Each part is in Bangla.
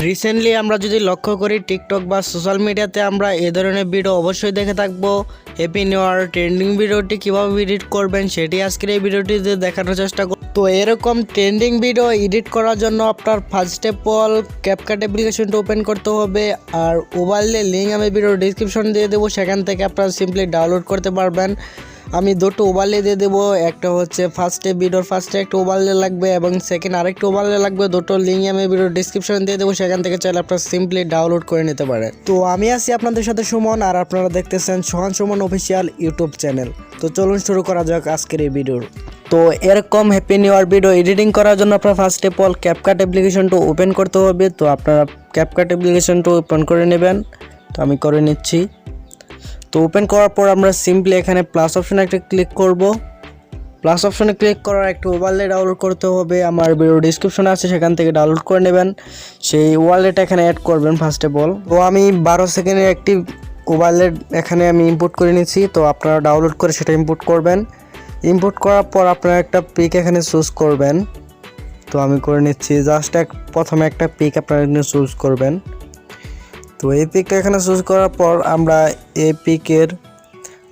রিসেন্টলি আমরা যদি লক্ষ্য করি টিকটক বা সোশ্যাল মিডিয়াতে আমরা এই ধরনের ভিডিও অবশ্যই দেখে থাকবো। হ্যাপি নিউ ইয়ার ট্রেন্ডিং ভিডিওটি কীভাবে এডিট করবেন সেটি আজকের এই ভিডিওটিতে দেখানোর চেষ্টা করব। তো এরকম ট্রেন্ডিং ভিডিও এডিট করার জন্য আপনার ফার্স্ট অফ অল ক্যাপকাট অ্যাপ্লিকেশনটা ওপেন করতে হবে, আর মোবাইলে লিঙ্ক আমি ভিডিও ডিসক্রিপশন দিয়ে দেবো, সেখান থেকে আপনারা সিম্পলি ডাউনলোড করতে পারবেন। আমি দুটো ওভারলে দিয়ে দেবো, একটা হচ্ছে ভিডিওর ফার্স্টে একটা ওভারলে লাগবে এবং সেকেন্ড আরেকটা ওভারলে লাগবে। দুটো লিঙ্ক আমি ভিডিও ডিসক্রিপশন দিয়ে দেবো, সেখান থেকে চাইলে আপনারা সিম্পলি ডাউনলোড করে নিতে পারেন। তো আমি আছি আপনাদের সাথে সুমন, আর আপনারা দেখতেছেন সোহান সুমন অফিসিয়াল ইউটিউব চ্যানেল। তো চলুন শুরু করা যাক আজকের এই ভিডিও। তো এরকম happy new year video editing করার জন্য আপনার ফার্স্ট অফ অল ক্যাপকাট অ্যাপ্লিকেশনটা ওপেন করতে হবে। তো আপনারা ক্যাপকাট অ্যাপ্লিকেশনটা ওপেন করে নেবেন। তো আমি করে নিচ্ছি। তো ওপেন করার পর আমরা সিম্পলি এখানে প্লাস অপশনে একটা ক্লিক করব। প্লাস অপশনে ক্লিক করার একটা ওভারলে ডাউনলোড করতে হবে, আমার ভিডিও ডিসক্রিপশনে আছে, সেখান থেকে ডাউনলোড করে নেবেন। সেই ওভারলেটা এখানে অ্যাড করবেন ফার্স্ট অফ অল। তো আমি 12 সেকেন্ডের একটি ওভারলে এখানে আমি ইম্পোর্ট করে নিচ্ছি। তো আপনারা ডাউনলোড করে সেটা ইম্পোর্ট করবেন। ইম্পোর্ট করার পর আপনারা একটা পিক এখানে চুজ করবেন। তো আমি করে নিচ্ছি। জাস্ট প্রথমে একটা পিক আপনারা চুজ করবেন। তো এই পিকটা এখানে চুজ করার পর আমরা এই পিকের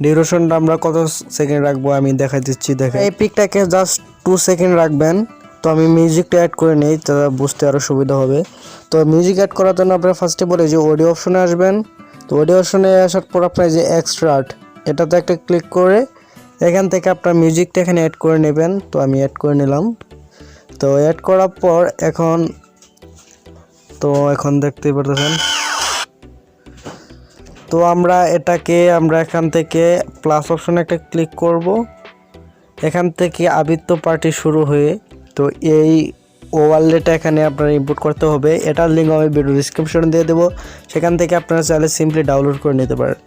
ডিউরেশনটা আমরা কত সেকেন্ড রাখবো আমি দেখাই দিচ্ছি। দেখেন এই পিকটাকে জাস্ট 2 সেকেন্ড রাখবেন। তো আমি মিউজিকটা অ্যাড করে নিই, তাহলে বুঝতে আরও সুবিধা হবে। তো মিউজিক অ্যাড করার জন্য আপনারা ফার্স্টে বলে যে অডিও অপশনে আসবেন। তো অডিও অপশনে আসার পর আপনার যে এক্সট্রাক্ট এটাতে একটা ক্লিক করে এখান থেকে আপনার মিউজিকটা এখানে অ্যাড করে নেবেন। তো আমি অ্যাড করে নিলাম। তো অ্যাড করার পর এখন দেখতেই পারতেছেন। তো আমরা এখান থেকে প্লাস অপশনে একটা ক্লিক করব। এখান থেকে আবৃত্ত পার্টি শুরু হয়ে তো এই ওভারলেটা এখানে আপনারা ইম্পোর্ট করতে হবে। এটার লিঙ্ক আমি ভিডিও ডিসক্রিপশনে দিয়ে দেবো, সেখান থেকে আপনারা চাইলে সিম্পলি ডাউনলোড করে নিতে পারেন।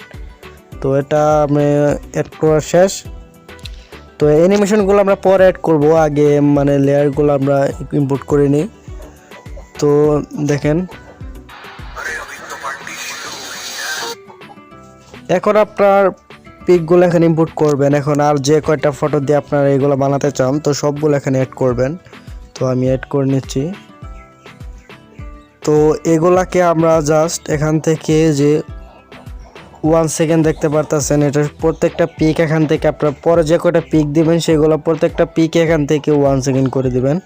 তো এটা আমি অ্যাড করা শেষ। তো অ্যানিমেশনগুলো আমরা পরে অ্যাড করব, আগে মানে লেয়ারগুলো আমরা ইম্পোর্ট করে নিই। তো দেখেন এখন আপনার পিকগুলো এখানে ইম্পোর্ট করবেন। এখন আর যে কয়টা ফটো দিয়ে আপনারা এগুলো বানাতে চান তো সবগুলো এখানে অ্যাড করবেন। তো আমি অ্যাড করে নিচ্ছি। তো এগুলাকে আমরা জাস্ট এখান থেকে যে 1 সেকেন্ড দেখতে পারতেছেন, এটা প্রত্যেকটা পিক এখান থেকে আপনারা পরে যে কয়টা পিক দিবেন সেগুলো প্রত্যেকটা পিক এখান থেকে 1 সেকেন্ড করে দিবেন।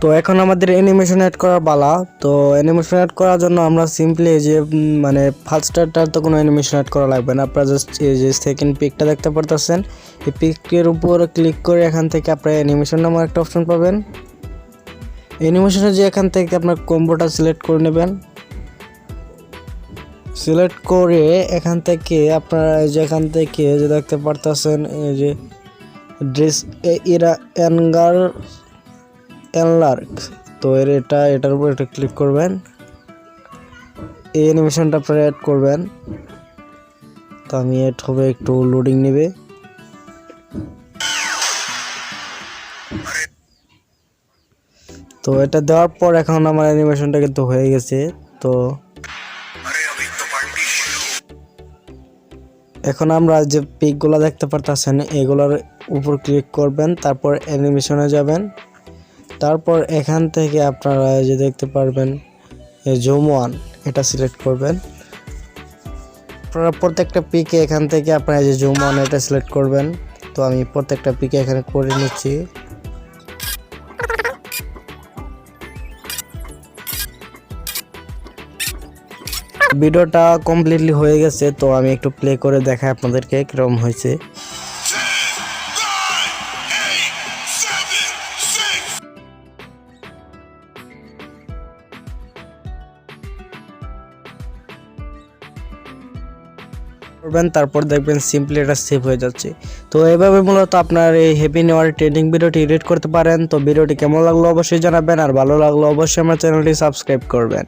তো এখন আমাদের অ্যানিমেশন অ্যাড করার পালা। তো অ্যানিমেশন অ্যাড করার জন্য আমরা সিম্পলি যে মানে ফার্স্টটার তো কোনো অ্যানিমেশন অ্যাড করা লাগবে না। আপনারা জাস্ট এই যে সেকেন্ড পিকটা দেখতে পারতেছেন, এই পিকের উপর ক্লিক করে এখান থেকে আপনারা অ্যানিমেশন নামের একটা অপশন পাবেন। অ্যানিমেশনে যে এখান থেকে আপনার কম্বোটা সিলেক্ট করে নেবেন। সিলেক্ট করে এখান থেকে আপনারা যেখান থেকে যে দেখতে পারতেছেন এই যে ড্রেস এনলার্ক, তো এটার উপর একটা ক্লিক করবেন। এই অ্যানিমেশনটা আপনারা অ্যাড করবেন। তো আমি অ্যাড হবে, একটু লোডিং নেবে। তো এটা দেওয়ার পর এখন আমার অ্যানিমেশনটা কিন্তু হয়ে গেছে। তো এখন আমরা যে পিকগুলো দেখতে পারতেছেন এগুলোর উপর ক্লিক করবেন, তারপর অ্যানিমেশনে যাবেন। তারপর এখান থেকে আপনারা যে দেখতে পারবেন জুম ওয়ান এটা সিলেক্ট করবেন। আপনারা প্রত্যেকটা পিকে এখান থেকে আপনারা যে জুম ওয়ান এটা সিলেক্ট করবেন। তো আমি প্রত্যেকটা পিকে এখানে করে নিচ্ছি। ভিডিওটা কমপ্লিটলি হয়ে গেছে। তো আমি একটু প্লে করে দেখাই আপনাদেরকে কিরকম হয়েছে। তারপর দেখবেন সিম্পলি এটা সেভ হয়ে যাচ্ছে। তো এইভাবে মূলত আপনার এই হ্যাপি নিউ ইয়ার ট্রেন্ডিং ভিডিওটি এডিট করতে পারেন। তো ভিডিওটি কেমন লাগলো অবশ্যই জানাবেন, আর ভালো লাগলো অবশ্যই আমার চ্যানেলটি সাবস্ক্রাইব করবেন।